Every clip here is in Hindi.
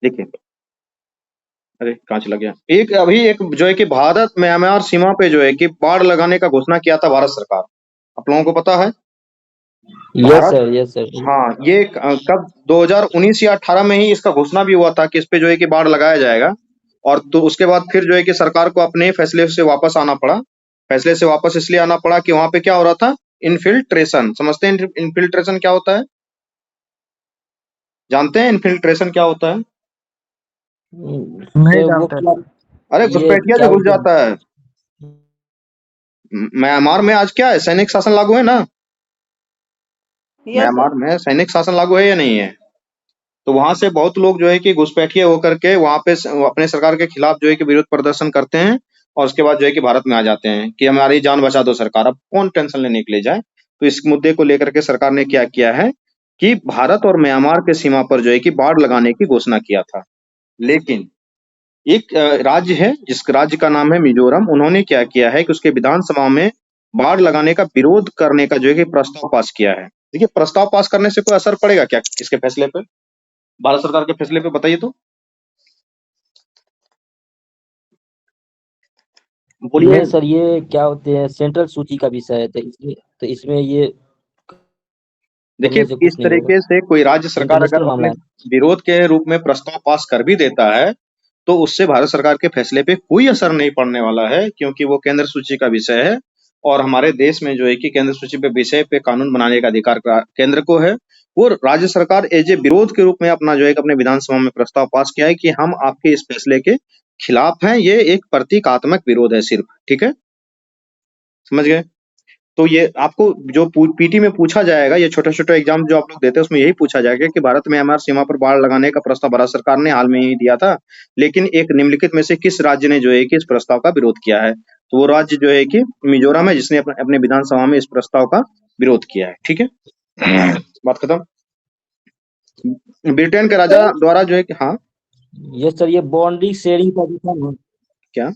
देखिए, अरे कहाँ चला गया। एक अभी एक जो है कि भारत म्यांमार सीमा पे जो है कि बाढ़ लगाने का घोषणा किया था भारत सरकार। आप लोगों को पता है? Yes Bharat, sir, yes sir. हाँ, ये कब 2019 या 18 में ही इसका घोषणा भी हुआ था कि इस पे जो है कि बाढ़ लगाया जाएगा। और तो उसके बाद फिर जो है कि सरकार को अपने फैसले से वापस आना पड़ा। फैसले से वापस इसलिए आना पड़ा कि वहां पे क्या हो रहा था, इन्फिल्ट्रेशन। समझते हैं इन्फिल्ट्रेशन क्या होता है? जानते हैं इन्फिल्ट्रेशन क्या होता है? नहीं सर वो जानते क्या, सर। अरे ये घुसपैठिया क्या जो घुस बोलते जाता है। म्यांमार में आज क्या है, सैनिक शासन लागू है ना? Yes Myanmar sir. में सैनिक शासन लागू है या नहीं है? तो वहां से बहुत लोग जो है कि घुसपैठिए होकर के वहां पे अपने सरकार के खिलाफ जो है कि विरोध प्रदर्शन करते हैं। और उसके बाद जो है कि भारत में आ जाते हैं कि हमारी जान बचा दो सरकार, अब कौन टेंशन लेने के लिए जाए। तो इस मुद्दे को लेकर के सरकार ने क्या किया है कि भारत और म्यांमार के सीमा पर जो है कि बाढ़ लगाने की घोषणा किया था। लेकिन एक राज्य है, जिस राज्य का नाम है मिजोरम, उन्होंने क्या किया है कि उसके विधानसभा में बाढ़ लगाने का विरोध करने का जो है कि प्रस्ताव पास किया है। देखिए, प्रस्ताव पास करने से कोई असर पड़ेगा क्या इसके फैसले पे, भारत सरकार के फैसले पे, बताइए तो। बोलिए। नहीं सर, ये क्या होते हैं, सेंट्रल सूची का विषय है, तो इसमें ये देखिए, करने से इस कुछ नहीं होगा। तरीके से कोई राज्य सरकार इंटरनेशनल अगर अपने मामला है। विरोध के रूप में प्रस्ताव पास कर भी देता है, तो उससे भारत सरकार के फैसले पे कोई असर नहीं पड़ने वाला है, क्योंकि वो केंद्र सूची का विषय है। और हमारे देश में जो है कि केंद्र सूची पे विषय पे कानून बनाने का अधिकार केंद्र को है। वो राज्य सरकार एज ए विरोध के रूप में अपना जो है कि अपने विधानसभा में प्रस्ताव पास किया है कि हम आपके इस फैसले के खिलाफ हैं। ये एक प्रतीकात्मक विरोध है सिर्फ, ठीक है, समझ गए? तो ये आपको जो पीटी में पूछा जाएगा, ये छोटे-छोटे एग्जाम जो आप लोग देते हैं उसमें यही पूछा जाएगा कि भारत में म्यांमार सीमा पर बाढ़ लगाने का प्रस्ताव भारत सरकार ने हाल में ही दिया था, लेकिन एक निम्नलिखित में से किस राज्य ने जो है कि इस प्रस्ताव का विरोध किया है? तो वो राज्य जो है कि मिजोरम है, जिसने अपने विधानसभा में इस प्रस्ताव का विरोध किया है। ठीक है, बात खत्म। ब्रिटेन के राजा द्वारा जो है कि, हाँ यस सर, ये बॉन्डिंग शेयरिंग का भी था ना। क्या?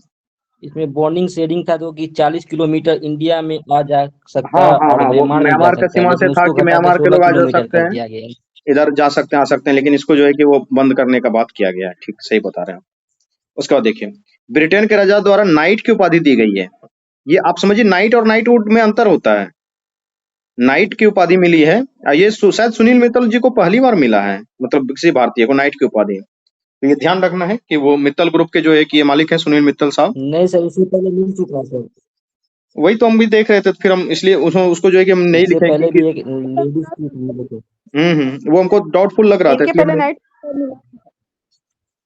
इसमें बॉन्डिंग शेयरिंग था, तो कि 40 किलोमीटर इंडिया में आ जा सकता हाँ है हाँ और हाँ, वो म्यांमार में जा म्यांमार का सकता है, सीमा से लेकिन था उसको कि घटा के म्यांमार के 16 लोग आ जा किलोमीटर सकते कर हैं, दिया गया है। इधर जा सकते हैं, आ सकते हैं, लेकिन इसको जो है कि वो बंद करने का बात किया गया है। ठीक, सही बता रहे हैं आप। उसके बाद देखिए, ब्रिटेन के राजा द्वारा नाइट की उपाधि दी गई है। ये आप समझिए, नाइट और नाइटहुड में अंतर होता है। नाइट की उपाधि मिली है, ये शायद सुनील मित्तल जी को पहली बार मिला है, मतलब किसी भारतीय को नाइट की उपाधि। तो ये ध्यान रखना है कि वो मित्तल ग्रुप के जो है कि ये मालिक है सुनील मित्तल साहब। नहीं सर, इससे पहले मिल चुका है सर। वही तो हम भी देख रहे थे, फिर हम इसलिए उसको जो है कि हम नहीं इससे लिखे पहले क्योंकि भी एक लेडीज की। वो हमको डाउटफुल लग रहा था, इनके इसलिए पहले मैंने, नाइट मिला।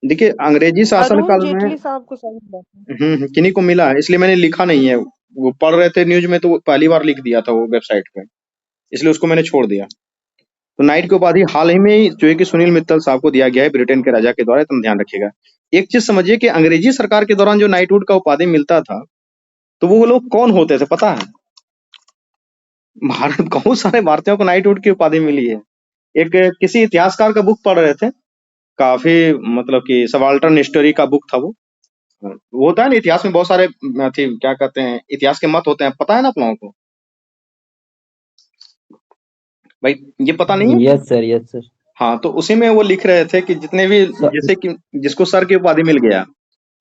देखिए अंग्रेजी शासन अरुण काल में, जेटली साहब को सही मिला था। किन्हीं को मिला है, इसलिए मैंने लिखा नहीं है। वो पढ़ रहे थे न्यूज में, तो वो पहली बार लिख दिया था वो वेबसाइट पे, इसलिए उसको मैंने छोड़ दिया। तो नाइट की उपाधि हाल ही में ही जो है कि सुनील मित्तल साहब को दिया गया है ब्रिटेन के राजा के द्वारा, तुम ध्यान रखिएगा। एक चीज समझिए कि अंग्रेजी सरकार के दौरान जो नाइटहुड का उपाधि मिलता था, तो वो लोग कौन होते थे पता है? भारत, बहुत सारे भारतीयों को नाइटहुड की उपाधि मिली है। एक किसी इतिहासकार का बुक पढ़ रहे थे, काफी, मतलब कि सबाल्टर्न हिस्टोरी का बुक था वो। होता है ना इतिहास में बहुत सारे क्या कहते हैं, इतिहास के मत होते हैं, पता है ना आप लोगों को? भाई, ये पता नहीं है? Yes sir, yes sir. हाँ, तो उसी में वो लिख रहे थे कि जितने भी, जैसे कि जिसको सर की उपाधि मिल गया,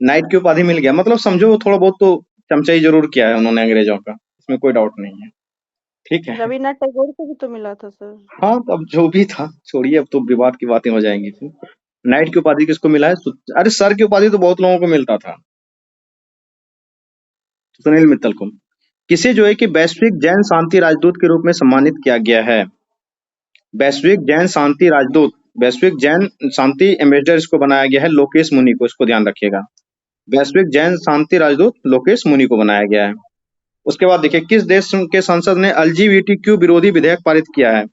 नाइट की उपाधि मिल गया, मतलब समझो थोड़ा बहुत तो चमचाई जरूर किया है उन्होंने अंग्रेजों का, इसमें कोई डाउट नहीं है। ठीक है। रविन्द्रनाथ टैगोर को भी तो मिला था सर। हाँ, तो अब जो भी था छोड़िए, अब तो विवाद की बातें हो जाएंगी फिर। नाइट की उपाधि किसको मिला है? अरे सर की उपाधि तो बहुत लोगों को मिलता था, सुनील मित्तल को। किसे जो है कि वैश्विक जैन शांति राजदूत के रूप में सम्मानित किया गया है? वैश्विक जैन शांति राजदूत, वैश्विक जैन शांति एम्बेसडर इसको बनाया गया है लोकेश मुनि को, इसको ध्यान रखिएगा। वैश्विक जैन शांति राजदूत लोकेश मुनि को बनाया गया है। उसके बाद देखिए, किस देश के संसद ने एलजीबीटीक्यू विरोधी विधेयक पारित किया है?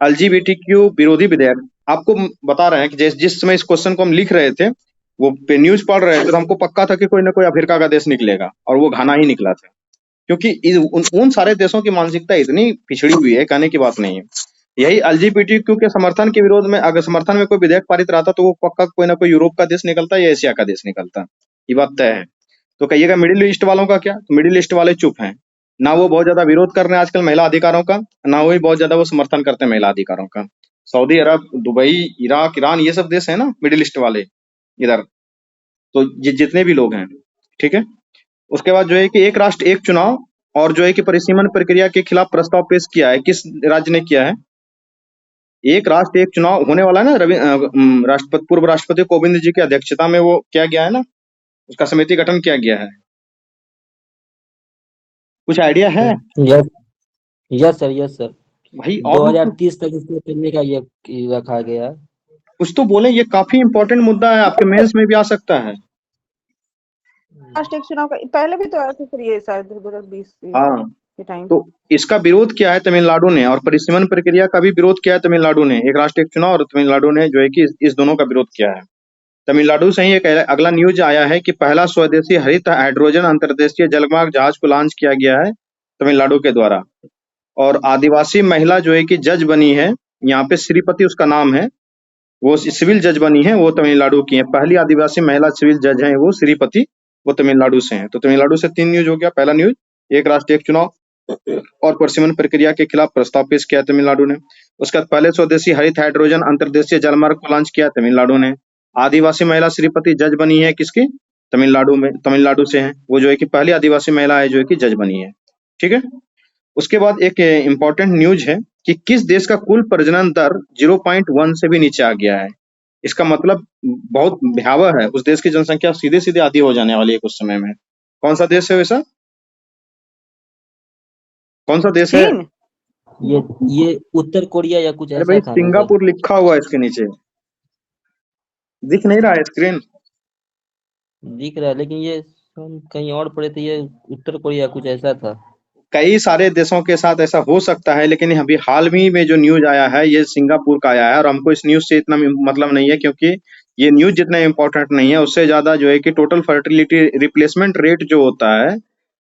एलजीबीटीक्यू विरोधी विधेयक, आपको बता रहे हैं कि जिस समय इस क्वेश्चन को हम लिख रहे थे, वो पे न्यूज पढ़ रहे थे, तो हमको पक्का था कि कोई ना कोई अफ्रीका का देश निकलेगा, और वो घाना ही निकला था। क्योंकि उन सारे देशों की मानसिकता इतनी पिछड़ी हुई है, कहने की बात नहीं है। यही एलजीबीटीक्यू के समर्थन के विरोध में, अगर समर्थन में कोई विधेयक पारित रहता, तो वो पक्का कोई ना कोई यूरोप का देश निकलता या एशिया का देश निकलता, ये बात तय है। तो कहिएगा मिडिल ईस्ट वालों का क्या? तो मिडिल ईस्ट वाले चुप हैं, ना वो बहुत ज्यादा विरोध कर रहे हैं आजकल महिला अधिकारों का, ना वही बहुत ज्यादा वो समर्थन करते हैं महिला अधिकारों का। सऊदी अरब, दुबई, इराक, ईरान, ये सब देश है ना मिडिल ईस्ट वाले इधर। तो जितने भी लोग हैं, ठीक है। उसके बाद जो है कि एक राष्ट्र एक चुनाव और जो है कि परिसीमन प्रक्रिया के खिलाफ प्रस्ताव पेश किया है, किस राज्य ने किया है? एक राष्ट्र एक चुनाव होने वाला है ना, राष्ट्रपति, पूर्व राष्ट्रपति कोविंद जी की अध्यक्षता में वो किया गया है ना, उसका समिति गठन किया गया है। कुछ आइडिया है यस यस सर। भाई? और लोग 2030 तक इसको करने का ये रखा गया है। कुछ तो बोले, ये काफी इंपॉर्टेंट मुद्दा है, आपके मेंस में भी आ सकता है। राष्ट्र एक चुनाव का पहले भी तो आया था सर, ये शायद 2020 हाँ, के टाइम। तो इसका विरोध किया है तमिलनाडु ने, और परिसीमन प्रक्रिया का भी विरोध किया है तमिलनाडु ने। एक राष्ट्र एक चुनाव और तमिलनाडु ने जो है कि इस दोनों का विरोध किया है। तमिलनाडु से ही एक अगला न्यूज आया है कि पहला स्वदेशी हरित हाइड्रोजन अंतर्देशीय जलमार्ग जहाज को लॉन्च किया गया है तमिलनाडु के द्वारा। और आदिवासी महिला जो है कि जज बनी है, यहाँ पे श्रीपति उसका नाम है, वो सिविल जज बनी है, वो तमिलनाडु की है। पहली आदिवासी महिला सिविल जज है वो श्रीपति, वो तमिलनाडु से हैं। तो तमिलनाडु से 3 न्यूज हो गया। पहला न्यूज, एक राष्ट्र एक चुनाव और परिसीमन प्रक्रिया के खिलाफ प्रस्ताव पेश किया तमिलनाडु ने। उसके बाद पहले स्वदेशी हरित हाइड्रोजन अंतर्देशीय जलमार्ग को लॉन्च किया तमिलनाडु ने। आदिवासी महिला श्रीपति जज बनी है, किसकी? तमिलनाडु में, तमिलनाडु से है वो, जो है कि पहली आदिवासी महिला है जो है कि जज बनी है, ठीक है। उसके बाद एक इंपॉर्टेंट न्यूज है कि किस देश का कुल प्रजनन दर 0.1 से भी नीचे आ गया है। इसका मतलब बहुत भयावह है, उस देश की जनसंख्या सीधे सीधे आधी हो जाने वाली है कुछ समय में। कौन सा देश है वैसा? कौन सा देश है? चीन। ये उत्तर कोरिया या कुछ अरे ऐसा भाई, था ना सर? सिंगापुर लिखा हुआ है इसके नीचे, दिख नहीं रहा है स्क्रीन? दिख रहा है, लेकिन ये हम कहीं और पढ़े थे, ये उत्तर कोरिया कुछ ऐसा था। कई सारे देशों के साथ ऐसा हो सकता है, लेकिन अभी हाल ही में जो न्यूज आया है ये सिंगापुर का आया है। और हमको इस न्यूज से इतना मतलब नहीं है, क्योंकि ये न्यूज जितना इम्पोर्टेंट नहीं है, उससे ज्यादा जो है कि टोटल फर्टिलिटी रिप्लेसमेंट रेट जो होता है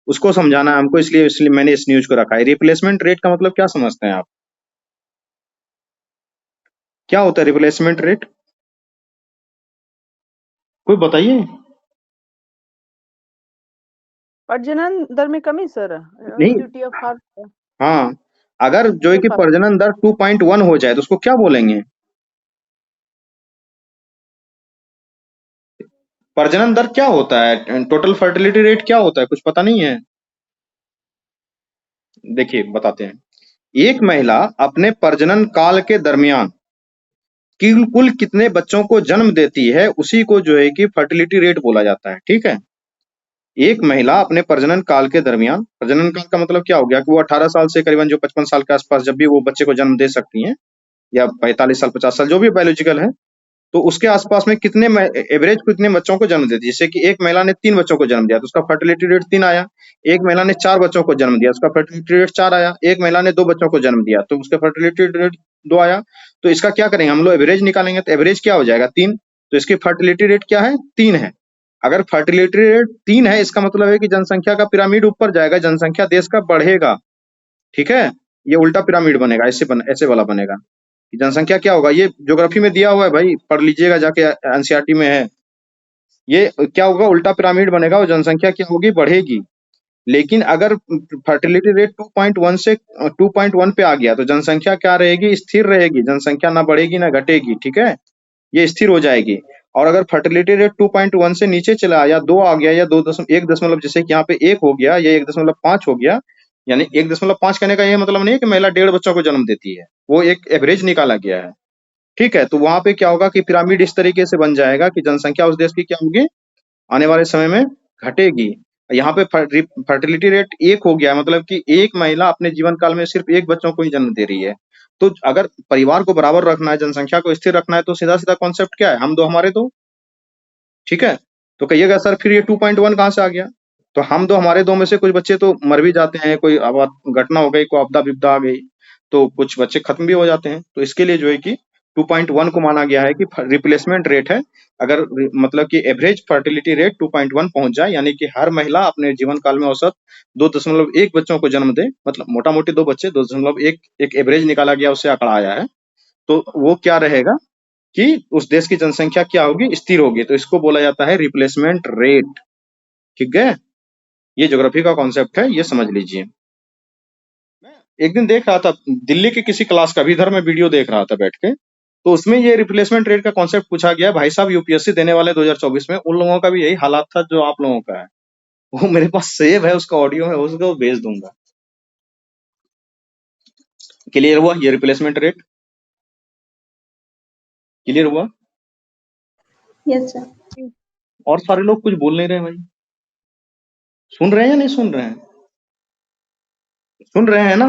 उसको समझाना है हमको, इसलिए मैंने इस न्यूज को रखा है। रिप्लेसमेंट रेट का मतलब क्या समझते हैं आप? क्या होता है रिप्लेसमेंट रेट? कोई बताइए। प्रजनन दर में कमी सर, नहीं, ड्यूटी ऑफ हार्ट। हाँ, अगर जो है कि प्रजनन दर 2.1 हो जाए तो उसको क्या बोलेंगे? प्रजनन दर क्या होता है? टोटल फर्टिलिटी रेट क्या होता है? कुछ पता नहीं है? देखिए बताते हैं। एक महिला अपने प्रजनन काल के दरमियान कुल कितने बच्चों को जन्म देती है, उसी को जो है कि फर्टिलिटी रेट बोला जाता है, ठीक है। एक महिला अपने प्रजनन काल के दरमियान, प्रजनन काल का मतलब क्या हो गया कि वो 18 साल से करीबन जो 55 साल के आसपास जब भी वो बच्चे को जन्म दे सकती हैं, या 45 साल 50 साल जो भी बायोलॉजिकल है, तो उसके आसपास में कितने एवरेज कितने बच्चों को जन्म देती है। जैसे कि एक महिला ने 3 बच्चों को जन्म दिया तो उसका फर्टिलिटी रेट 3 आया। एक महिला ने 4 बच्चों को जन्म दिया, उसका फर्टिलिटी रेट 4 आया। एक महिला ने 2 बच्चों को जन्म दिया तो उसका फर्टिलिटी रेट 2 आया। तो इसका क्या करेंगे हम लोग? एवरेज निकालेंगे, तो एवरेज क्या हो जाएगा? 3। तो इसकी फर्टिलिटी रेट क्या है? 3 है। अगर फर्टिलिटी रेट 3 है, इसका मतलब है कि जनसंख्या का पिरामिड ऊपर जाएगा, जनसंख्या देश का बढ़ेगा, ठीक है। ये उल्टा पिरामिड बनेगा, ऐसे वाला बनेगा। जनसंख्या क्या होगा, ये ज्योग्राफी में दिया हुआ है भाई, पढ़ लीजिएगा जाके, एनसीईआरटी में है। ये क्या होगा? उल्टा पिरामिड बनेगा और जनसंख्या क्या होगी? बढ़ेगी। लेकिन अगर फर्टिलिटी रेट 2.1 से 2.1 पे आ गया तो जनसंख्या क्या रहेगी? स्थिर रहेगी, जनसंख्या ना बढ़ेगी ना घटेगी, ठीक है, ये स्थिर हो जाएगी। और अगर फर्टिलिटी रेट 2.1 से नीचे चला या 2 आ गया या 1 दशमलव, जैसे कि यहाँ पे 1 हो गया या 1.5 हो गया, यानी 1.5 कहने का ये मतलब नहीं है कि महिला 1.5 बच्चों को जन्म देती है, वो एक एवरेज निकाला गया है, ठीक है। तो वहां पे क्या होगा कि पिरामिड इस तरीके से बन जाएगा कि जनसंख्या उस देश की क्या होगी? आने वाले समय में घटेगी। यहाँ पे फर्टिलिटी रेट 1 हो गया, मतलब कि एक महिला अपने जीवन काल में सिर्फ 1 बच्चों को ही जन्म दे रही है। तो अगर परिवार को बराबर रखना है, जनसंख्या को स्थिर रखना है, तो सीधा सीधा कॉन्सेप्ट क्या है? हम दो हमारे दो, ठीक है। तो कहिएगा सर फिर ये 2.1 कहाँ से आ गया? तो हम दो हमारे दो में से कुछ बच्चे तो मर भी जाते हैं, कोई घटना हो गई, कोई आपदा विपदा आ गई, तो कुछ बच्चे खत्म भी हो जाते हैं। तो इसके लिए जो है कि 2.1 को माना गया है कि रिप्लेसमेंट रेट है। अगर मतलब कि एवरेज फर्टिलिटी रेट 2.1 पहुंच जाए, यानी कि हर महिला अपने जीवन काल में औसत 2.1 बच्चों को जन्म दे, मतलब मोटा मोटी 2 बच्चे, 2.1 एक एवरेज निकाला गया, उससे आंकड़ा आया है। तो वो क्या रहेगा कि उस देश की जनसंख्या क्या होगी? स्थिर होगी। तो इसको बोला जाता है रिप्लेसमेंट रेट, ठीक है। ये ज्योग्राफी का कॉन्सेप्ट है, ये समझ लीजिए। एक दिन देख रहा था दिल्ली के किसी क्लास का, भी इधर मैं वीडियो देख रहा था बैठ के, तो उसमें ये रिप्लेसमेंट रेट का कॉन्सेप्ट पूछा गया। भाई साहब यूपीएससी देने वाले 2024 में उन लोगों का भी यही हालात था जो आप लोगों का है। वो मेरे पास सेव है, उसका ऑडियो है, उसको भेज दूंगा। क्लियर हुआ ये रिप्लेसमेंट रेट? क्लियर हुआ? Yes sir. और सारे लोग कुछ बोल नहीं रहे भाई, सुन रहे हैं या नहीं सुन रहे हैं? सुन रहे हैं ना?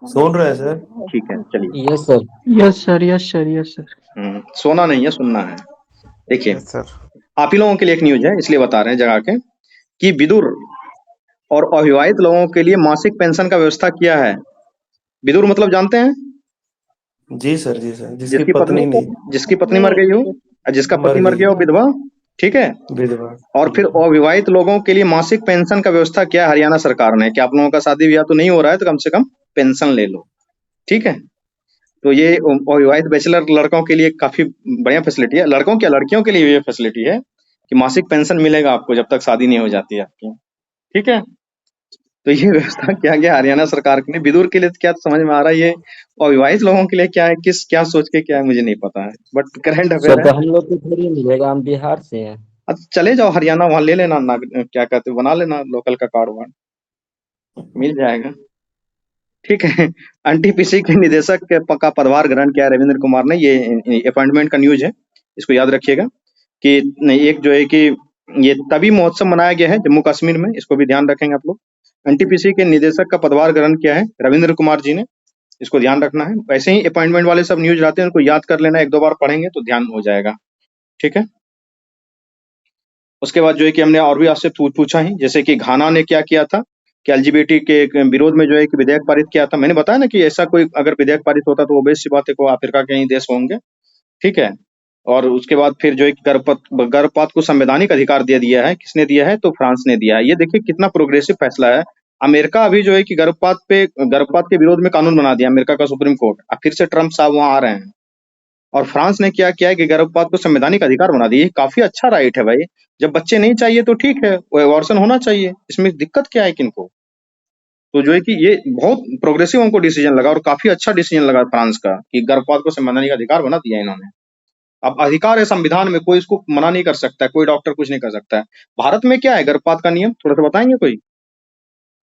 सुन रहे हैं सर। ठीक है चलिए। Yes sir. Yes sir, yes sir, yes sir. सोना नहीं है, सुनना है। देखिए यस सर। आप ही लोगों के लिए एक न्यूज है, इसलिए बता रहे हैं जगा के, कि विदुर और अविवाहित लोगों के लिए मासिक पेंशन का व्यवस्था किया है। विदुर मतलब जानते हैं? जी सर, जी सर। जिसकी पत्नी नहीं, जिसकी पत्नी मर गई हो, और जिसका मर पति मर गई। गया हो, विधवा, ठीक है। विधवा। और फिर अविवाहित लोगों के लिए मासिक पेंशन का व्यवस्था किया है हरियाणा सरकार ने, कि आप लोगों का शादी ब्याह तो नहीं हो रहा है तो कम से कम पेंशन ले लो, ठीक है। तो ये अविवाहित बैचलर लड़कों के लिए काफी बढ़िया फैसिलिटी है। लड़कों क्या, लड़कियों के लिए ये फैसिलिटी है कि मासिक पेंशन मिलेगा आपको जब तक शादी नहीं हो जाती है आपकी, ठीक है। तो ये व्यवस्था किया गया हरियाणा सरकार ने। विदुर के लिए तो क्या समझ में आ रहा है, ये अविवाहित लोगों के लिए क्या है, क्या सोच के क्या है मुझे नहीं पता है, बट करंट सर अफेयर तो है। हम लोग को थोड़ी मिलेगा, हम बिहार से हैं। अब चले जाओ हरियाणा, वहां ले लेना क्या कहते हैं, बना लेना लोकल का कार्ड वार्ड, मिल जाएगा, ठीक है। एनटीपीसी के निदेशक का पदभार ग्रहण किया रविंद्र कुमार ने। ये अपॉइंटमेंट का न्यूज है, इसको याद रखिएगा। कि एक जो है कि ये तभी महोत्सव मनाया गया है जम्मू कश्मीर में, इसको भी ध्यान रखेंगे आप लोग। एनटीपीसी के निदेशक का पदभार ग्रहण किया है रविंद्र कुमार जी ने, इसको ध्यान रखना है। वैसे ही अपॉइंटमेंट वाले सब न्यूज रहते हैं, उनको याद कर लेना, एक दो बार पढ़ेंगे तो ध्यान हो जाएगा, ठीक है। उसके बाद जो है कि हमने और भी आपसे पूछा ही, जैसे कि घाना ने क्या किया था कि एलजीबीटी के विरोध में जो है कि विधेयक पारित किया था। मैंने बताया ना कि ऐसा कोई अगर विधेयक पारित होता तो ऑब्वियस सी बात है को अफ्रीका के ही देश होंगे, ठीक है। और उसके बाद फिर जो है गर्भपात को संवैधानिक अधिकार दे दिया है। किसने दिया है? तो फ्रांस ने दिया है। ये देखिए कितना प्रोग्रेसिव फैसला है। अमेरिका अभी जो है कि गर्भपात के विरोध में कानून बना दिया अमेरिका का सुप्रीम कोर्ट। अब फिर से ट्रम्प साहब वहां आ रहे हैं। और फ्रांस ने क्या किया है कि गर्भपात को संवैधानिक अधिकार बना दिया। काफी अच्छा राइट है भाई। जब बच्चे नहीं चाहिए तो ठीक है, वो एबॉर्शन होना चाहिए, इसमें दिक्कत क्या है किनको? तो जो है कि ये बहुत प्रोग्रेसिव हमको डिसीजन लगा और काफी अच्छा डिसीजन लगा फ्रांस का कि गर्भपात को संवैधानिक अधिकार बना दिया इन्होंने। अब अधिकार है संविधान में, कोई इसको मना नहीं कर सकता है, कोई डॉक्टर कुछ नहीं कर सकता है। भारत में क्या है गर्भपात का नियम, थोड़ा सा बताएंगे कोई?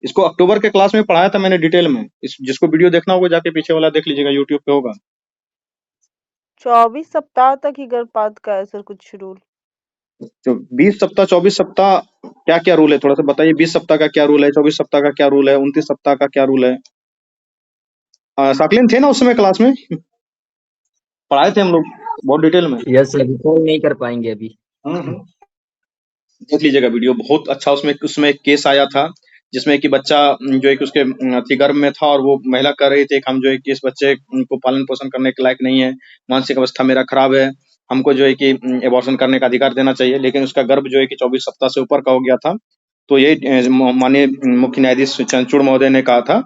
इसको अक्टूबर के क्लास में पढ़ाया था मैंने डिटेल में। जिसको वीडियो देखना होगा जाके पीछे वाला देख लीजिएगा, यूट्यूब पे होगा। 24 सप्ताह तक ही गर्भपात का है सर कुछ रूल। तो 20 सप्ताह 24 सप्ताह क्या क्या रूल है, थोड़ा सा बताइए। 20 सप्ताह का क्या रूल है, 24 सप्ताह का क्या रूल है, 29 सप्ताह का क्या रूल है? साकलिन थे ना उस समय क्लास में, पढ़ाए थे हम लोग बहुत डिटेल में। यस सर, रिकॉल नहीं कर पाएंगे अभी। देख लीजिएगा वीडियो, बहुत अच्छा। उसमें एक केस आया था जिसमें कि बच्चा जो है कि उसके गर्भ में था और वो महिला कह रही थी कि हम जो है कि इस बच्चे को पालन पोषण करने के लायक नहीं है, मानसिक अवस्था मेरा खराब है, हमको जो है कि एबॉर्शन करने का अधिकार देना चाहिए। लेकिन उसका गर्भ जो है कि 24 सप्ताह से ऊपर का हो गया था। तो ये माननीय मुख्य न्यायाधीश चंद्रचूड़ महोदय ने कहा था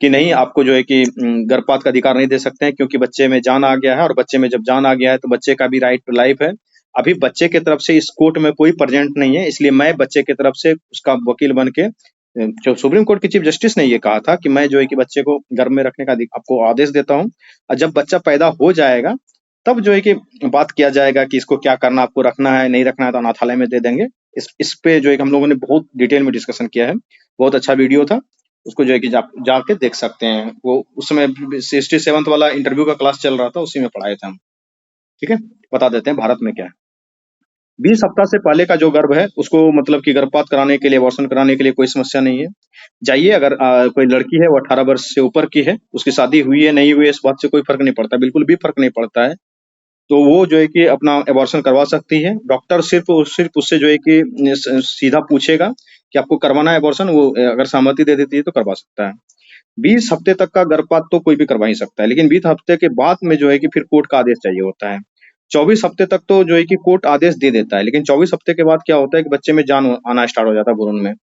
कि नहीं, आपको जो है कि गर्भपात का अधिकार नहीं दे सकते हैं, क्योंकि बच्चे में जान आ गया है, और बच्चे में जब जान आ गया है तो बच्चे का भी राइट टू लाइफ है। अभी बच्चे की तरफ से इस कोर्ट में कोई प्रेजेंट नहीं है, इसलिए मैं बच्चे की तरफ से उसका वकील बन के, जो सुप्रीम कोर्ट के चीफ जस्टिस ने ये कहा था कि मैं जो है कि बच्चे को गर्भ में रखने का आपको आदेश देता हूँ, और जब बच्चा पैदा हो जाएगा तब जो है कि बात किया जाएगा कि इसको क्या करना, आपको रखना है नहीं रखना है तो अनाथालय में दे देंगे। इस पे जो है कि हम लोगों ने बहुत डिटेल में डिस्कशन किया है। बहुत अच्छा वीडियो था, उसको जो है कि जाके देख सकते हैं। वो उस समय 67th वाला इंटरव्यू का क्लास चल रहा था, उसी में पढ़ाए थे हम, ठीक है। बता देते हैं भारत में क्या है। 20 सप्ताह से पहले का जो गर्भ है उसको मतलब कि गर्भपात कराने के लिए, अबॉर्शन कराने के लिए कोई समस्या नहीं है। जाइए, अगर कोई लड़की है वो 18 वर्ष से ऊपर की है, उसकी शादी हुई है नहीं हुई है, इस बात से कोई फर्क नहीं पड़ता, बिल्कुल भी फर्क नहीं पड़ता है। तो वो जो है कि अपना एबॉर्शन करवा सकती है। डॉक्टर सिर्फ उससे जो है कि सीधा पूछेगा कि आपको करवाना है एबॉर्शन, वो अगर सहमति दे देती है तो करवा सकता है। 20 हफ्ते तक का गर्भपात तो कोई भी करवा ही सकता है, लेकिन 20 हफ्ते के बाद में जो है कि फिर कोर्ट का आदेश चाहिए होता है। 24 हफ्ते तक तो जो है कि कोर्ट आदेश दे देता है, लेकिन 24 हफ्ते के बाद क्या होता है कि बच्चे में जान आना स्टार्ट हो जाता है भ्रूण में।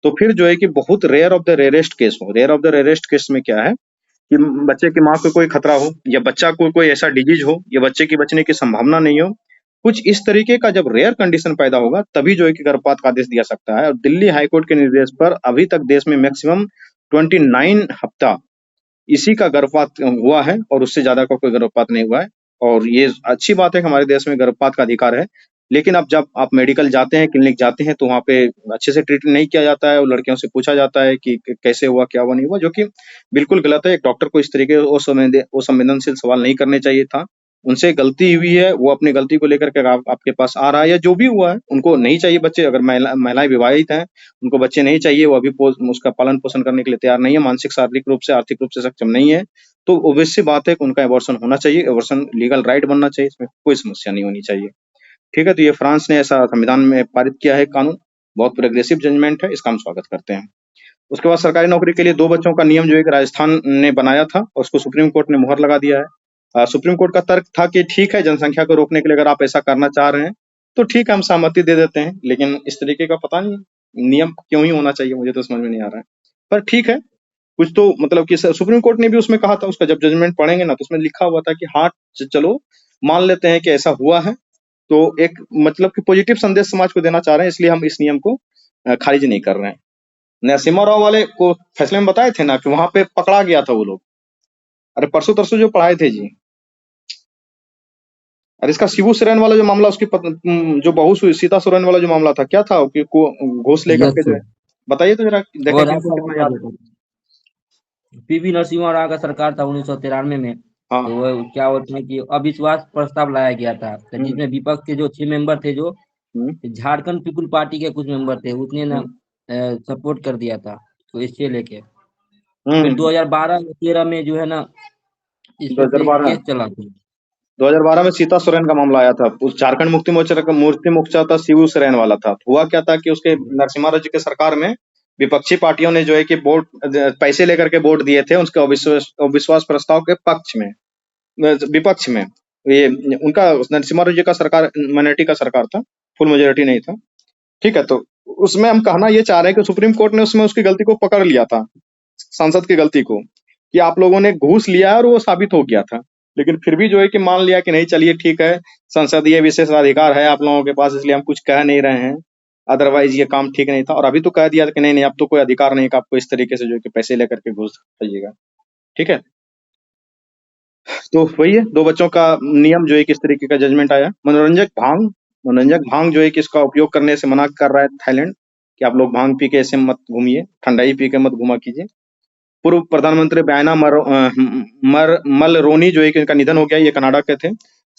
तो फिर जो है कि बहुत rare of the rarest case हो, rare of the rarest case में क्या है कि बच्चे की माँ को कोई खतरा हो, या बच्चा को कोई ऐसा डिजीज हो, या बच्चे की बचने की संभावना नहीं हो, कुछ इस तरीके का जब रेयर कंडीशन पैदा होगा तभी जो है कि गर्भपात का आदेश दिया सकता है। और दिल्ली हाईकोर्ट के निर्देश पर अभी तक देश में मैक्सिमम 29 हफ्ता इसी का गर्भपात हुआ है और उससे ज्यादा का कोई गर्भपात नहीं हुआ है। और ये अच्छी बात है कि हमारे देश में गर्भपात का अधिकार है। लेकिन अब जब आप मेडिकल जाते हैं, क्लिनिक जाते हैं, तो वहाँ पे अच्छे से ट्रीट नहीं किया जाता है और लड़कियों से पूछा जाता है कि कैसे हुआ, क्या हुआ, नहीं हुआ, जो कि बिल्कुल गलत है। एक डॉक्टर को इस तरीके असंवेदनशील सवाल नहीं करने चाहिए था। उनसे गलती हुई है, वो अपनी गलती को लेकर के आपके पास आ रहा है, या जो भी हुआ है उनको नहीं चाहिए बच्चे। अगर महिलाएं विवाहित हैं, उनको बच्चे नहीं चाहिए, वो अभी उसका पालन पोषण करने के लिए तैयार नहीं है, मानसिक, शारीरिक रूप से, आर्थिक रूप से सक्षम नहीं है, तो ऑब्वियस सी बात है कि उनका एबॉर्शन होना चाहिए। एबॉर्शन लीगल राइट बनना चाहिए, इसमें कोई समस्या नहीं होनी चाहिए। ठीक है, तो ये फ्रांस ने ऐसा संविधान में पारित किया है कानून, बहुत प्रोग्रेसिव जजमेंट है, इसका हम स्वागत करते हैं। उसके बाद सरकारी नौकरी के लिए 2 बच्चों का नियम जो है कि राजस्थान ने बनाया था और उसको सुप्रीम कोर्ट ने मुहर लगा दिया है। सुप्रीम कोर्ट का तर्क था कि ठीक है, जनसंख्या को रोकने के लिए अगर आप ऐसा करना चाह रहे हैं तो ठीक है, हम सहमति दे देते हैं, लेकिन इस तरीके का पता नहीं नियम क्यों ही होना चाहिए, मुझे तो समझ में नहीं आ रहा है। पर ठीक है, कुछ तो मतलब कि सुप्रीम कोर्ट ने भी उसमें कहा था, उसका जब जजमेंट पढ़ेंगे ना तो उसमें लिखा हुआ था कि हाँ चलो मान लेते हैं कि ऐसा हुआ है, तो एक मतलब कि पॉजिटिव संदेश समाज को देना चाह रहे हैं, इसलिए हम इस नियम को खारिज नहीं कर रहे हैं। नरसिम्हा राव वाले को फैसले में बताए थे ना कि वहां पे पकड़ा गया था वो लोग, अरे परसों तरसों जो पढ़ाए थे जी। अरे इसका शिबू सोरेन वाला जो मामला, उसकी जो बहू सीता सोरेन वाला जो मामला था, क्या था कि घूस लेकर के जो है, बताइए तो जरा, देखें कि इनको कितना याद है। पीवी नरसिम्हा राव का सरकार था 1993 में। हाँ। तो वो क्या होता है कि अविश्वास प्रस्ताव लाया गया था, तो जिसमें विपक्ष के जो 6 मेंबर थे, जो झारखंड पीपुल पार्टी के कुछ मेंबर थे, उसने ना सपोर्ट कर दिया था, तो इससे लेके फिर 2012-13 में जो है ना इस पर केस चला था। 2012 में सीता सोरेन का मामला आया था, उस झारखंड मुक्ति मोर्चा था, शिबू सोरेन वाला था। हुआ क्या था कि उसके नरसिम्हा राव जी के सरकार में विपक्षी पार्टियों ने जो है कि वोट, पैसे लेकर के वोट दिए थे उसके अविश्वास प्रस्ताव के पक्ष में, विपक्ष में। ये उनका नरसिम्हा राव जी का सरकार माइनॉरिटी का सरकार था, फुल मेजोरिटी नहीं था। ठीक है, तो उसमें हम कहना ये चाह रहे हैं कि सुप्रीम कोर्ट ने उसमें उसकी गलती को पकड़ लिया था, सांसद की गलती को, कि आप लोगों ने घूस लिया है और वो साबित हो गया था। लेकिन फिर भी जो है कि मान लिया कि नहीं, चलिए ठीक है, संसदीय विशेषाधिकार है आप लोगों के पास, इसलिए हम कुछ कह नहीं रहे हैं, अदरवाइज ये काम ठीक नहीं था। और अभी तो कह दिया कि नहीं, अब तो कोई अधिकार नहीं कि आपको इस तरीके से जो है कि पैसे लेकर के घूस खाइएगा। ठीक है, तो वही है, 2 बच्चों का नियम जो है किस तरीके का जजमेंट आया। मनोरंजक भांग जो है कि इसका उपयोग करने से मना कर रहा है थाईलैंड, कि आप लोग भांग पी के ऐसे मत घूमिए, ठंडाई पी के मत घुमा कीजिए। पूर्व प्रधानमंत्री बयाना मलरोनी जो है कि इनका निधन हो गया, ये कनाडा के थे।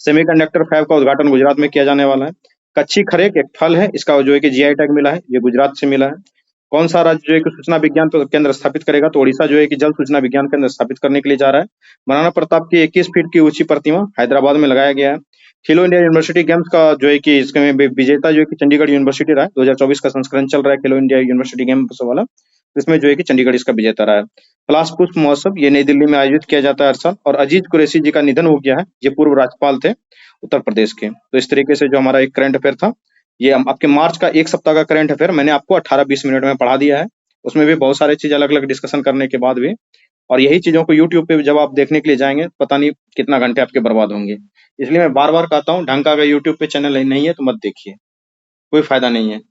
सेमीकंडक्टर फैब का उद्घाटन गुजरात में किया जाने वाला है। कच्ची खरेक एक फल है, इसका जो है कि जीआई टैग मिला है, ये गुजरात से मिला है। कौन सा राज्य जो है कि सूचना विज्ञान केंद्र स्थापित करेगा, तो ओडिशा जो है कि जल सूचना विज्ञान केंद्र स्थापित करने के लिए जा रहा है। महाराणा प्रताप की 21 फीट की ऊंची प्रतिमा हैदराबाद में लगाया गया है। खेलो इंडिया यूनिवर्सिटी गेम्स का जो है कि इसमें विजेता जो है कि चंडीगढ़ यूनिवर्सिटी रहा है। 2024 का संस्करण चल रहा है खेलो इंडिया यूनिवर्सिटी गेम्स वाला, इसमें जो है कि चंडीगढ़ इसका विजेता रहा है। पलाश पुष्प महोत्सव ये नई दिल्ली में आयोजित किया जाता है हर साल। और अजीत कुरैशी जी का निधन हो गया है, ये पूर्व राज्यपाल थे उत्तर प्रदेश के। तो इस तरीके से जो हमारा एक करंट अफेयर था, ये आपके मार्च का 1 सप्ताह का करंट अफेयर मैंने आपको 18-20 मिनट में पढ़ा दिया है। उसमें भी बहुत सारी चीज अलग अलग डिस्कशन करने के बाद भी, और यही चीजों को यूट्यूब पे जब आप देखने के लिए जाएंगे, पता नहीं कितना घंटे आपके बर्बाद होंगे। इसलिए मैं बार बार कहता हूँ, ढंग का अगर यूट्यूब पे चैनल नहीं है तो मत देखिए, कोई फायदा नहीं है।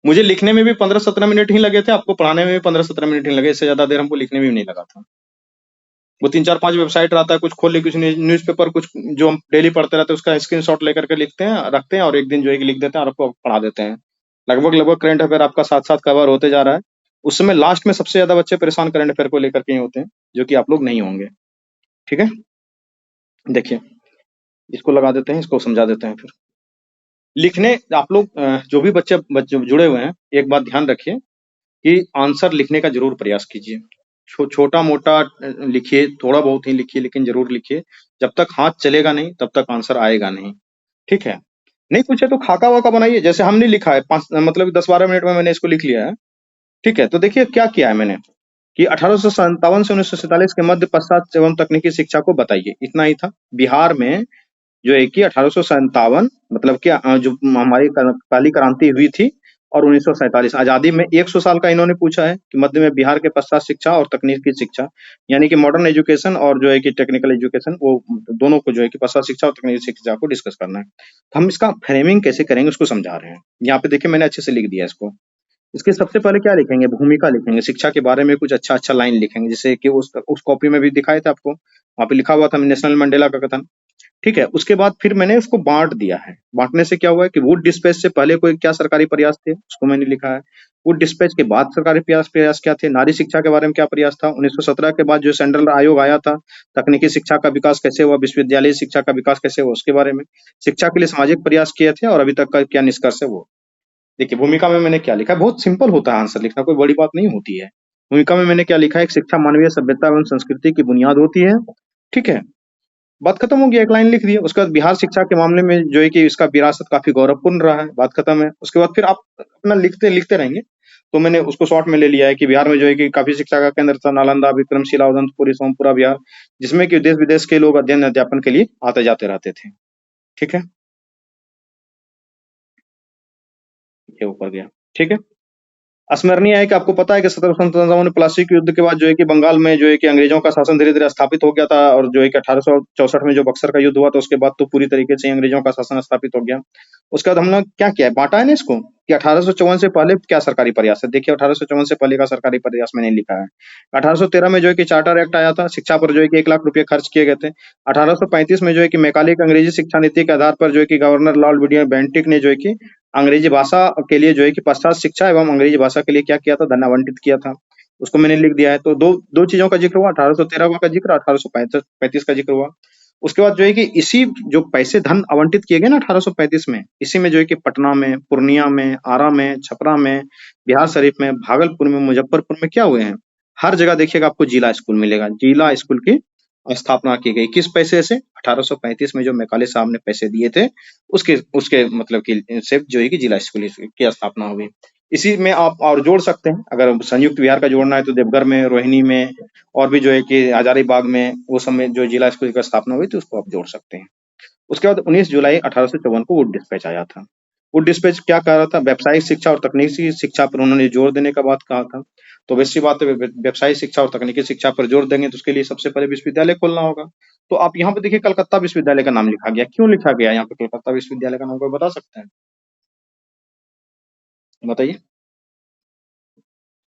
मुझे लिखने में भी 15-17 मिनट ही लगे थे, आपको पढ़ाने में भी 15-17 मिनट ही लगे, इससे ज्यादा देर हमको लिखने में भी नहीं लगा था। वो 3-4-5 वेबसाइट रहता है, कुछ खोल ले, कुछ न्यूज़पेपर, कुछ जो हम डेली पढ़ते रहते हैं उसका स्क्रीनशॉट लेकर के लिखते हैं, रखते हैं, और एक दिन जो है कि लिख देते हैं और आपको पढ़ा देते हैं। लगभग करंट अफेयर आपका साथ साथ कवर होते जा रहा है। उस समय लास्ट में सबसे ज्यादा बच्चे परेशान करंट अफेयर को लेकर के ही होते हैं, जो कि आप लोग नहीं होंगे। ठीक है, देखिए इसको लगा देते हैं, इसको समझा देते हैं। फिर लिखने आप लोग जो भी बच्चे जुड़े हुए हैं, एक बात ध्यान रखिए कि आंसर लिखने का जरूर प्रयास कीजिए। छोटा मोटा लिखिए, थोड़ा बहुत ही लिखिए, लेकिन जरूर लिखिए। जब तक हाथ चलेगा नहीं तब तक आंसर आएगा नहीं। ठीक है, नहीं पूछे तो खाका वाका बनाइए, जैसे हमने लिखा है, 10-12 मिनट में मैंने इसको लिख लिया है। ठीक है, तो देखिए क्या किया है मैंने कि 1857 से 1947 के मध्य पश्चात एवं तकनीकी शिक्षा को बताइए, इतना ही था। बिहार में जो है कि 1857 मतलब कि जो हमारी काली क्रांति हुई थी, और 1947 आजादी में 100 साल का इन्होंने पूछा है कि मध्य में बिहार के पश्चात शिक्षा और तकनीकी शिक्षा, यानी कि मॉडर्न एजुकेशन और जो है कि टेक्निकल एजुकेशन, वो दोनों को जो है कि पश्चात शिक्षा और तकनीकी शिक्षा को डिस्कस करना है। तो हम इसका फ्रेमिंग कैसे करेंगे उसको समझा रहे हैं। यहाँ पे देखिए मैंने अच्छे से लिख दिया इसको। इसके सबसे पहले क्या लिखेंगे, भूमिका लिखेंगे, शिक्षा के बारे में कुछ अच्छा लाइन लिखेंगे, जैसे कि उस कॉपी में भी दिखाए थे आपको, वहां पे लिखा हुआ था नेशनल मंडेला का कथन। ठीक है, उसके बाद फिर मैंने उसको बांट दिया है। बांटने से क्या हुआ है कि वुड डिस्पैच से पहले कोई क्या सरकारी प्रयास थे उसको मैंने लिखा है, वुड डिस्पैच के बाद सरकारी प्रयास क्या थे, नारी शिक्षा के बारे में क्या प्रयास था, 1917 के बाद जो सेंट्रल आयोग आया था, तकनीकी शिक्षा का विकास कैसे हुआ, विश्वविद्यालय शिक्षा का विकास कैसे हुआ उसके बारे में, शिक्षा के लिए सामाजिक प्रयास किए थे और अभी तक का क्या निष्कर्ष है वो। देखिए भूमिका में मैंने क्या लिखा है, बहुत सिंपल होता है आंसर लिखना, कोई बड़ी बात नहीं होती है। भूमिका में मैंने क्या लिखा है, शिक्षा मानवीय सभ्यता एवं संस्कृति की बुनियाद होती है। ठीक है, बात खत्म हो गई, एक लाइन लिख दी। उसके बाद बिहार शिक्षा के मामले में जो है कि इसका विरासत काफी गौरवपूर्ण रहा है, बात खत्म है। उसके बाद फिर आप अपना लिखते रहेंगे, तो मैंने उसको शॉर्ट में ले लिया है कि बिहार में जो है कि काफी शिक्षा का केंद्र था, नालंदा, विक्रमशिला, उदंतपुरी, सोमपुरा बिहार, जिसमें कि देश विदेश के लोग अध्ययन अध्यापन के लिए आते जाते रहते थे। ठीक है, ये ऊपर गया। ठीक है, स्मरणीय है कि आपको पता है कि 1757 में प्लासी के युद्ध के बाद जो है कि बंगाल में जो है कि अंग्रेजों का शासन धीरे धीरे स्थापित हो गया था, और जो है कि 1864 में जो बक्सर का युद्ध हुआ था उसके बाद तो पूरी तरीके से अंग्रेजों का शासन स्थापित हो गया। उसके बाद हमने क्या किया है, बांटा है ना इसको, कि 1854 से पहले क्या सरकारी प्रयास है। देखिए 1854 से पहले का सरकारी प्रयास मैंने लिखा है। 1813 में जो है कि चार्टर एक्ट आया था, शिक्षा पर जो है कि 1 लाख रुपए खर्च किए गए थे। 1835 में जो है कि मैकाले की अंग्रेजी शिक्षा नीति के आधार पर जो है कि गवर्नर लॉर्ड विलियम बेंटिक ने जो है कि अंग्रेजी भाषा के लिए जो है कि पश्चात शिक्षा एवं अंग्रेजी भाषा के लिए क्या किया था, धन आवंटित किया था, उसको मैंने लिख दिया है। तो दो चीजों का जिक्र हुआ, 1813 का जिक्र, 1835 का जिक्र हुआ। उसके बाद जो है कि इसी जो पैसे धन आवंटित किए गए ना 1835 में, इसी में जो है कि पटना में, पूर्णिया में, आरा में, छपरा में, बिहार शरीफ में, भागलपुर में, मुजफ्फरपुर में क्या हुए हैं, हर जगह देखिएगा आपको जिला स्कूल मिलेगा। जिला स्कूल की स्थापना की गई, किस पैसे से, 1835 में जो मैकाले साहब ने पैसे दिए थे उसके उसके मतलब कि से जो है कि जिला स्कूल की स्थापना हुई। इसी में आप और जोड़ सकते हैं, अगर संयुक्त बिहार का जोड़ना है तो देवघर में, रोहिणी में, और भी जो है कि हजारीबाग में, वो सब में जो जिला स्कूल की स्थापना हुई थी उसको आप जोड़ सकते हैं। उसके बाद 19 जुलाई 1854 को वुड डिस्पैच आया था। वुड डिस्पैच क्या कह रहा था, व्यावसायिक शिक्षा और तकनीकी शिक्षा पर उन्होंने जोर देने का बात कहा था। तो वैसी बात है, व्यावसायिक शिक्षा और तकनीकी शिक्षा पर जोर देंगे तो उसके लिए सबसे पहले विश्वविद्यालय खोलना होगा। तो आप यहाँ पे देखिए कलकत्ता विश्वविद्यालय का नाम लिखा गया, क्यों लिखा गया यहाँ पे कलकत्ता विश्वविद्यालय का नाम, कोई बता सकते हैं, बताइए।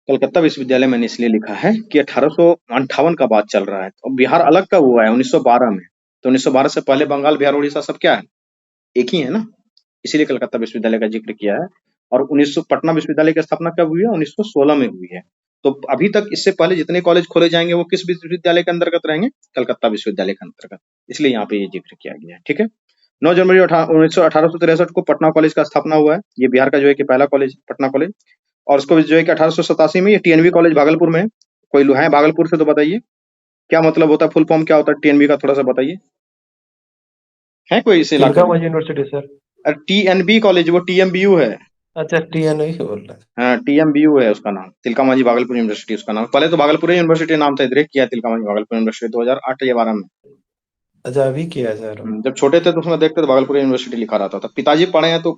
कलकत्ता विश्वविद्यालय मैंने इसलिए लिखा है कि 1858 का बात चल रहा है, तो बिहार अलग कब हुआ है, 1912 में। तो 1912 से पहले बंगाल, बिहार, उड़ीसा सब क्या है, एक ही है ना, इसीलिए कलकत्ता विश्वविद्यालय का जिक्र किया है। और 1900 पटना विश्वविद्यालय की स्थापना कब हुई है, 1916 में हुई है। तो अभी तक इससे पहले जितने कॉलेज खोले जाएंगे वो किस विश्वविद्यालय के अंतर्गत रहेंगे, कलकत्ता विश्वविद्यालय के अंतर्गत, इसलिए यहाँ पे ये जिक्र किया गया है। ठीक है, 9 जनवरी 1863 को पटना कॉलेज का स्थापना हुआ है। ये बिहार का जो है कि पहला कॉलेज पटना कॉलेज, और उसको जो है कि 1887 में ये टीएनबी कॉलेज भागलपुर में है। कोई है भागलपुर से तो बताइए क्या मतलब होता है, फुल फॉर्म क्या होता है टीएनबी का, थोड़ा सा बताइए, है कोई इस इलाके में? University sir. टीएनबी कॉलेज, वो टीएमबीयू है। अच्छा, टीएनयू बोल रहा है। हाँ, टीएमबीयू है उसका नाम, तिलका मांझी भागलपुर यूनिवर्सिटी उसका नाम। पहले तो भागलपुर यूनिवर्सिटी नाम था, इधर किया तिलका मांझी भागलपुर यूनिवर्सिटी 2008 या 12 में। अच्छा, अभी किया सर। जब छोटे थे तो उसमें देखते तो भागलपुर यूनिवर्सिटी लिखा रहता था। पिताजी पढ़े हैं तो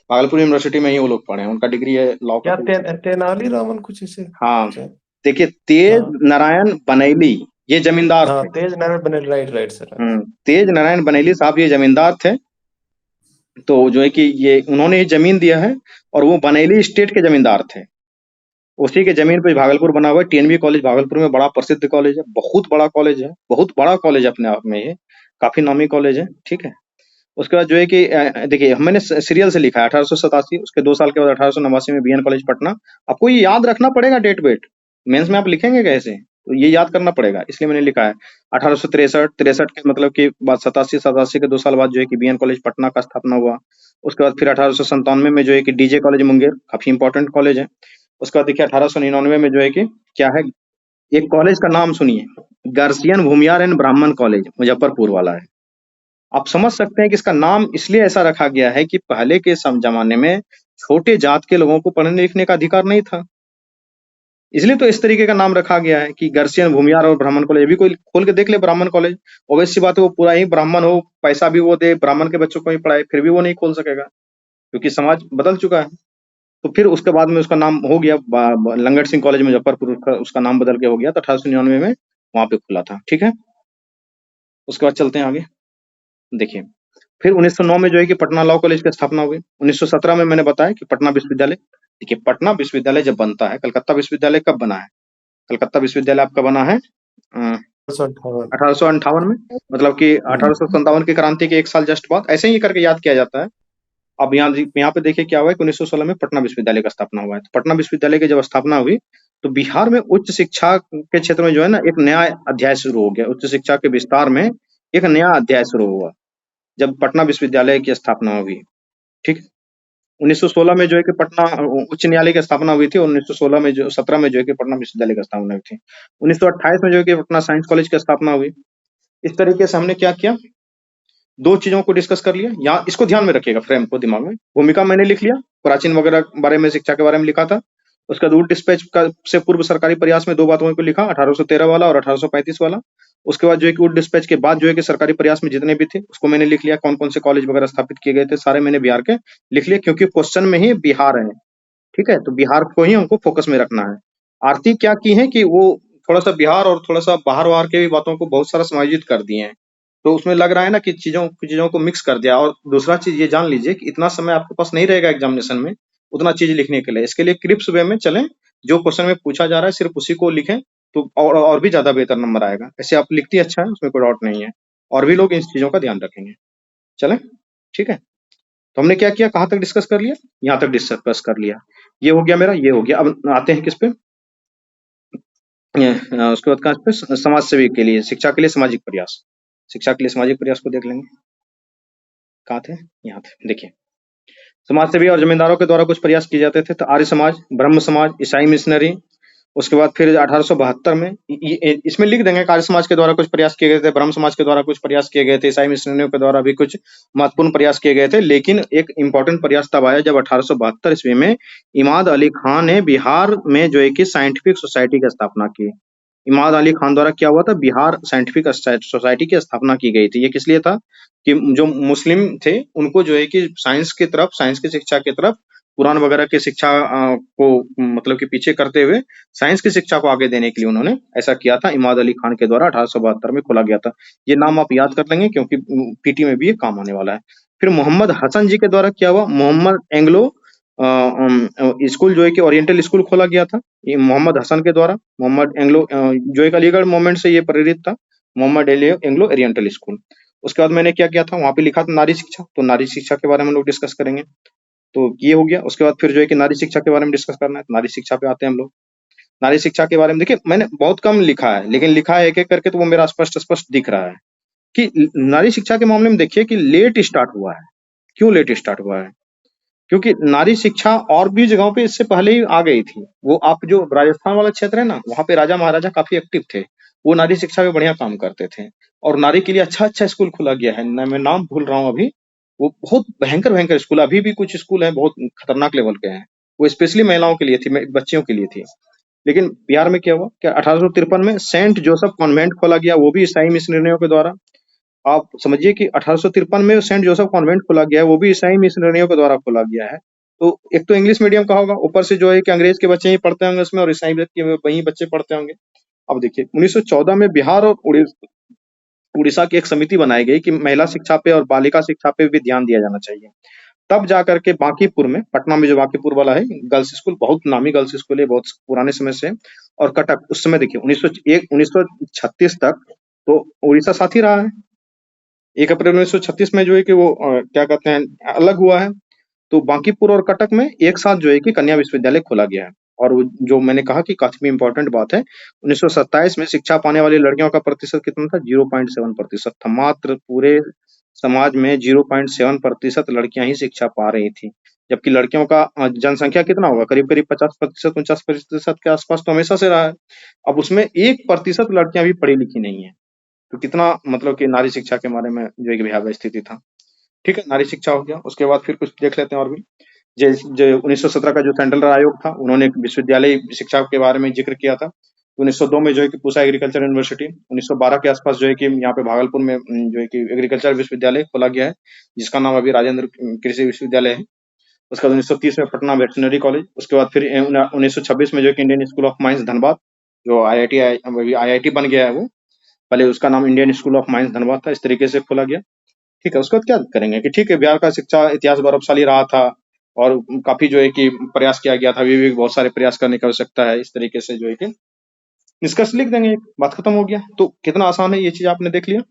भागलपुर यूनिवर्सिटी में ही वो लोग पढ़े हैं, उनका डिग्री है लॉ का। तेनालीरामन कुछ इसे। हाँ, देखिए तेज नारायण बनेली ये जमींदार थे। तेज नारायण बनेली, राइट सर। तेज नारायण बनेली साहब ये जमींदार थे। तो जो है कि ये उन्होंने ये जमीन दिया है, और वो बनेली स्टेट के जमींदार थे। उसी के जमीन पे भागलपुर बना हुआ है। टीएनबी कॉलेज भागलपुर में बड़ा प्रसिद्ध कॉलेज है, बहुत बड़ा कॉलेज है, बहुत बड़ा कॉलेज है अपने आप में, ये काफी नामी कॉलेज है। ठीक है, उसके बाद जो है कि देखिए मैंने सीरियल से लिखा है 1887, उसके 2 साल के बाद 1889 में बीएन कॉलेज पटना। आपको ये याद रखना पड़ेगा डेट वेट, मेंस में आप लिखेंगे कैसे, तो ये याद करना पड़ेगा, इसलिए मैंने लिखा है 1863 के मतलब कि बाद 87 के 2 साल बाद जो है कि बीएन कॉलेज पटना का स्थापना हुआ। उसके बाद फिर 1897 में जो है कि डीजे कॉलेज मुंगेर, काफी इंपॉर्टेंट कॉलेज है। उसके बाद देखिए 1899 में जो है कि क्या है, एक कॉलेज का नाम सुनिए, गार्सियन भूमियार एंड ब्राह्मण कॉलेज, मुजफ्फरपुर वाला है। आप समझ सकते हैं कि इसका नाम इसलिए ऐसा रखा गया है कि पहले के जमाने में छोटे जात के लोगों को पढ़ने लिखने का अधिकार नहीं था, इसलिए तो इस तरीके का नाम रखा गया है कि गार्सियन भूमियार और ब्राह्मण कॉलेज। अभी कोई खोल के देख ले ब्राह्मण कॉलेज, ऑब्वियस बात है वो पूरा ही ब्राह्मण हो, पैसा भी वो दे, ब्राह्मण के बच्चों को ही पढ़ाए, फिर भी वो नहीं खोल सकेगा क्योंकि समाज बदल चुका है। तो फिर उसके बाद में उसका नाम हो गया लंगट सिंह कॉलेज मुजफ्फरपुर, उसका नाम बदल के हो गया, तो 1899 में वहां पे खुला था। ठीक है, उसके बाद चलते हैं आगे। देखिए फिर 1909 में जो है कि पटना लॉ कॉलेज की स्थापना हुई। 1917 में मैंने बताया कि पटना विश्वविद्यालय, देखिए पटना विश्वविद्यालय जब बनता है, कलकत्ता विश्वविद्यालय कब बना है? कलकत्ता विश्वविद्यालय आपका बना है 1858 1858 में, मतलब कि 1857 की क्रांति के 1 साल जस्ट बाद, ऐसे ही करके याद किया जाता है। अब यहाँ पे देखिए क्या हुआ है कि 1916 में पटना विश्वविद्यालय का स्थापना हुआ है। तो पटना विश्वविद्यालय की जब स्थापना हुई तो बिहार में उच्च शिक्षा के क्षेत्र में जो है ना एक नया अध्याय शुरू हो गया। उच्च शिक्षा के विस्तार में एक नया अध्याय शुरू हुआ जब पटना विश्वविद्यालय की स्थापना हुई। ठीक, 1916 में जो है कि पटना उच्च न्यायालय की स्थापना हुई थी और 1916 में जो 17 में जो है कि पटना विश्वविद्यालय की स्थापना हुई थी। 1928 में जो है कि पटना साइंस कॉलेज की स्थापना हुई। इस तरीके से हमने क्या किया, दो चीजों को डिस्कस कर लिया। यहाँ इसको ध्यान में रखिएगा, फ्रेम को दिमाग में। भूमिका मैंने लिख लिया, प्राचीन वगैरह बारे में, शिक्षा के बारे में लिखा था। उसका रूट डिस्पैच का से पूर्व सरकारी प्रयास में दो बातों को लिखा, 1813 वाला और 1835 वाला। उसके बाद जो है कि रूट डिस्पैच के बाद जो है कि सरकारी प्रयास में जितने भी थे उसको मैंने लिख लिया, कौन कौन से कॉलेज वगैरह स्थापित किए गए थे सारे मैंने बिहार के लिख लिए, क्योंकि क्वेश्चन में ही बिहार है। ठीक है, तो बिहार को ही हमको फोकस में रखना है। आरती क्या की है कि वो थोड़ा सा बिहार और थोड़ा सा बाहर के भी बातों को बहुत सारा समायोजित कर दिए हैं। तो उसमें लग रहा है ना कि चीजों को मिक्स कर दिया। और दूसरा चीज ये जान लीजिए कि इतना समय आपके पास नहीं रहेगा एग्जामिनेशन में उतना चीज लिखने के लिए। इसके लिए क्रिप्स वे में चलें, जो क्वेश्चन में पूछा जा रहा है सिर्फ उसी को लिखें तो और भी ज्यादा बेहतर नंबर आएगा। ऐसे आप लिखती अच्छा है, उसमें कोई डाउट नहीं है, और भी लोग इन चीजों का ध्यान रखेंगे। चलें, ठीक है। तो हमने क्या किया, कहाँ तक डिस्कस कर लिया? यहाँ तक डिस्कस कर लिया। ये हो गया मेरा, ये हो गया। अब आते हैं किस पे, उसके बाद कहाँ पे, समाज सेवी के लिए, शिक्षा के लिए सामाजिक प्रयास। शिक्षा के लिए सामाजिक प्रयास को देख लेंगे, कहाँ थे, यहाँ थे। देखिए, समाज सेवी और जमींदारों के द्वारा कुछ प्रयास किए जाते थे। तो आर्य समाज, ब्रह्म समाज, ईसाई मिशनरी। उसके बाद फिर 1872 में इसमें लिख देंगे आर्य समाज के द्वारा कुछ प्रयास किए गए थे, ब्रह्म समाज के द्वारा कुछ प्रयास किए गए थे, ईसाई मिशनरियों के द्वारा भी कुछ महत्वपूर्ण प्रयास किए गए थे। लेकिन एक इंपॉर्टेंट प्रयास तब आया जब 1872 ईस्वी में इमाद अली खान ने बिहार में जो है कि साइंटिफिक सोसाइटी की स्थापना की। इमाद अली खान द्वारा क्या हुआ था, बिहार साइंटिफिक सोसाइटी की स्थापना की गई थी। ये किस लिए था कि जो मुस्लिम थे उनको जो है कि साइंस की तरफ, साइंस की शिक्षा की तरफ, कुरान वगैरह की शिक्षा को मतलब कि पीछे करते हुए साइंस की शिक्षा को आगे देने के लिए उन्होंने ऐसा किया था। इमाद अली खान के द्वारा 1872 में खोला गया था। ये नाम आप याद कर लेंगे क्योंकि पीटी में भी ये काम आने वाला है। फिर मोहम्मद हसन जी के द्वारा क्या हुआ, मोहम्मद एंग्लो स्कूल जो है कि ओरिएंटल स्कूल खोला गया था। ये मोहम्मद हसन के द्वारा, मोहम्मद एंग्लो जो एक अलीगढ़ मूवमेंट से ये प्रेरित था, मोहम्मद एंग्लो ओरिएंटल स्कूल। उसके बाद मैंने क्या किया था, वहां पे लिखा था नारी शिक्षा। तो नारी शिक्षा के बारे में हम लोग डिस्कस करेंगे। तो ये हो गया। उसके बाद फिर जो है कि नारी शिक्षा के बारे में डिस्कस करना है। तो नारी शिक्षा पे आते हैं हम लोग। नारी शिक्षा के बारे में देखिए मैंने बहुत कम लिखा है, लेकिन लिखा है एक एक करके, तो वो मेरा स्पष्ट दिख रहा है कि नारी शिक्षा के मामले में देखिए कि लेट स्टार्ट हुआ है। क्यों लेट स्टार्ट हुआ है? क्योंकि नारी शिक्षा और भी जगहों पे इससे पहले ही आ गई थी। वो आप जो राजस्थान वाला क्षेत्र है ना, वहाँ पे राजा महाराजा काफी एक्टिव थे, वो नारी शिक्षा में बढ़िया काम करते थे। और नारी के लिए अच्छा स्कूल खुला गया है, मैं नाम भूल रहा हूँ अभी। वो बहुत भयंकर स्कूल, अभी भी कुछ स्कूल है बहुत खतरनाक लेवल के हैं, वो स्पेशली महिलाओं के लिए थी, बच्चियों के लिए थी। लेकिन बिहार में क्या हुआ, क्या 1853 में सेंट जोसेफ कॉन्वेंट खोला गया, वो भी ईसाई मिशनरियों के द्वारा। आप समझिए कि 1853 में सेंट जोसेफ कॉन्वेंट खोला गया है, वो भी ईसाई मिशनरियों के द्वारा खोला गया है। तो एक तो इंग्लिश मीडियम का होगा, ऊपर से जो है कि अंग्रेज के बच्चे ही पढ़ते होंगे उसमें, और ईसाई के वही बच्चे पढ़ते होंगे। अब देखिए 1914 में बिहार और उड़ीसा की एक समिति बनाई गई कि महिला शिक्षा पे और बालिका शिक्षा पे भी ध्यान दिया जाना चाहिए। तब जाकर के बांकीपुर में, पटना में जो बांकीपुर वाला है गर्ल्स स्कूल, बहुत नामी गर्ल्स स्कूल है, बहुत पुराने समय से। और कटक, उस समय देखिए 1936 तक तो उड़ीसा साथ ही रहा है। 1 अप्रैल 1936 में जो है कि वो क्या कहते हैं अलग हुआ है। तो बांकीपुर और कटक में एक साथ जो है कि कन्या विश्वविद्यालय खोला गया है। और जो मैंने कहा कि काफी इंपॉर्टेंट बात है, 1927 में शिक्षा पाने वाली लड़कियों का प्रतिशत कितना था, 0.7% था। मात्र पूरे समाज में 0.7% लड़कियां ही शिक्षा पा रही थी, जबकि लड़कियों का जनसंख्या कितना होगा, करीब 50%, 49% के आसपास तो हमेशा से रहा है। अब उसमें 1% लड़कियां भी पढ़ी लिखी नहीं है। तो कितना मतलब कि नारी शिक्षा के बारे में जो है कि भयावह स्थिति था। ठीक है, नारी शिक्षा हो गया। उसके बाद फिर कुछ देख लेते हैं और भी। जो 1917 का जो सेंट्रल आयोग था, उन्होंने विश्वविद्यालय शिक्षा के बारे में जिक्र किया था। 1902 में जो है कि पूसा एग्रीकल्चर यूनिवर्सिटी, 1912 के आसपास जो है कि यहाँ पे भागलपुर में जो है कि एग्रीकल्चर विश्वविद्यालय खोला गया है, जिसका नाम अभी राजेंद्र कृषि विश्वविद्यालय है। उसके बाद 1930 में पटना वेटरनरी कॉलेज। उसके बाद फिर 1926 में जो है कि Indian school of mines Dhanbad, जो IIT बन गया है, वो पहले उसका नाम Indian school of mines Dhanbad था, इस तरीके से खोला गया। ठीक है, उसके बाद क्या करेंगे कि ठीक है, बिहार का शिक्षा इतिहास गौरवशाली रहा था, और काफी जो है कि प्रयास किया गया था, अभी भी बहुत सारे प्रयास करने की आवश्यकता है। इस तरीके से जो है कि निष्कर्ष लिख देंगे, बात खत्म हो गया। तो कितना आसान है ये चीज, आपने देख लिया।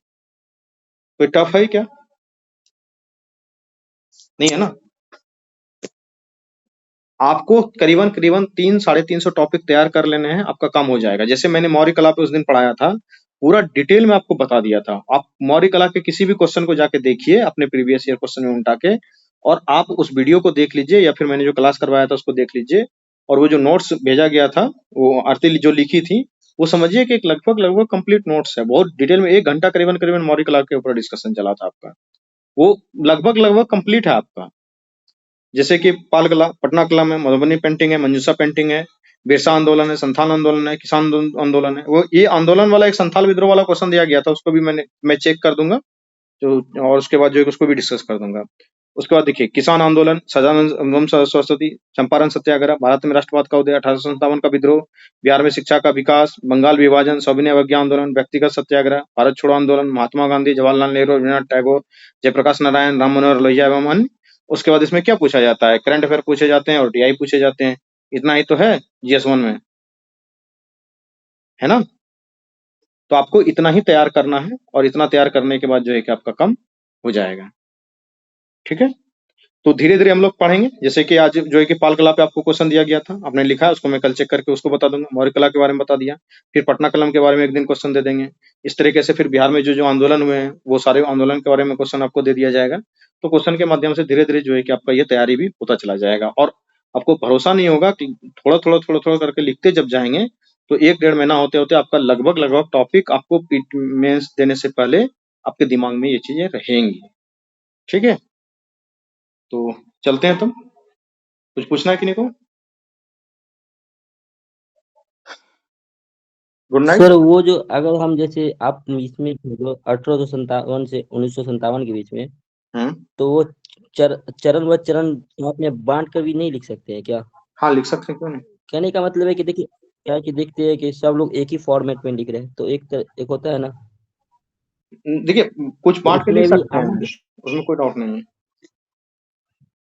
कोई टफ है क्या? नहीं है ना। आपको करीबन करीबन 300-350 टॉपिक तैयार कर लेने हैं, आपका काम हो जाएगा। जैसे मैंने मौर्य कला पे उस दिन पढ़ाया था, पूरा डिटेल में आपको बता दिया था। आप मौर्य कला के किसी भी क्वेश्चन को जाके देखिए अपने प्रीवियस ईयर क्वेश्चन में उल्टा के, और आप उस वीडियो को देख लीजिए या फिर मैंने जो क्लास करवाया था उसको देख लीजिए, और वो जो नोट्स भेजा गया था, वो आरती जो लिखी थी, वो समझिए कि एक लगभग कंप्लीट नोट्स है। बहुत डिटेल में 1 घंटा करीबन करीबन मौर्य कला के ऊपर डिस्कशन चला था आपका, वो लगभग कंप्लीट है आपका। जैसे कि पाल कला, पटना कला में मधुबनी पेंटिंग है, मंजूषा पेंटिंग है, बिरसा आंदोलन है, संथाल आंदोलन है, किसान आंदोलन है। वो ये आंदोलन वाला एक संथाल विद्रोह वाला क्वेश्चन दिया गया था, उसको भी मैं चेक कर दूंगा जो, और उसके बाद जो है उसको भी डिस्कस कर दूंगा। उसके बाद देखिए किसान आंदोलन, सदानंद सरस्वती, चंपारण सत्याग्रह, भारत में राष्ट्रवाद का उदय, 1857 का विद्रोह, बिहार में शिक्षा का विकास, बंगाल विभाजन, सविनय अवज्ञा आंदोलन, व्यक्तिगत सत्याग्रह, भारत छोड़ो आंदोलन, महात्मा गांधी, जवाहरलाल नेहरू, रविन्द्रनाथ टैगोर, जयप्रकाश नारायण, राम मनोहर लोहिया एवं अन्य। उसके बाद इसमें क्या पूछा जाता है? करंट अफेयर पूछे जाते हैं और टीआई पूछे जाते हैं। इतना ही तो है GS1 में, है ना। तो आपको इतना ही तैयार करना है, और इतना तैयार करने के बाद जो है कि आपका काम हो जाएगा। ठीक है, तो धीरे धीरे हम लोग पढ़ेंगे। जैसे कि आज जो है कि पाल कला पे आपको क्वेश्चन दिया गया था, आपने लिखा है, उसको मैं कल चेक करके उसको बता दूंगा। मौर्य कला के बारे में बता दिया, फिर पटना कलम के बारे में एक दिन क्वेश्चन दे देंगे। इस तरीके से फिर बिहार में जो जो आंदोलन हुए हैं, वो सारे आंदोलन के बारे में क्वेश्चन आपको दे दिया जाएगा। तो क्वेश्चन के माध्यम से धीरे धीरे जो है कि आपका ये तैयारी भी होता चला जाएगा, और आपको भरोसा नहीं होगा कि थोड़ा थोड़ा थोड़ा थोड़ा करके लिखते जब जाएंगे तो 1-1.5 महीना होते होते आपका लगभग टॉपिक आपको मेंस देने से पहले आपके दिमाग में ये चीजें रहेंगी। ठीक है, तो चलते हैं। तुम कुछ पूछना है कि नहीं को? Good night. सर वो जो अगर हम जैसे आप इसमें 1857 से 1957 के बीच में, तो वो चरण व चरण आपने बांट कर भी नहीं लिख सकते हैं क्या? हाँ लिख सकते हैं, क्यों नहीं। कहने का मतलब है कि देखिए क्या है कि देखते हैं कि सब लोग एक ही फॉर्मेट में लिख रहे हैं, तो एक होता है ना, देखिए कुछ बांट के उसमें लिख भी सकते हैं, उसमें कोई डाउट नहीं है।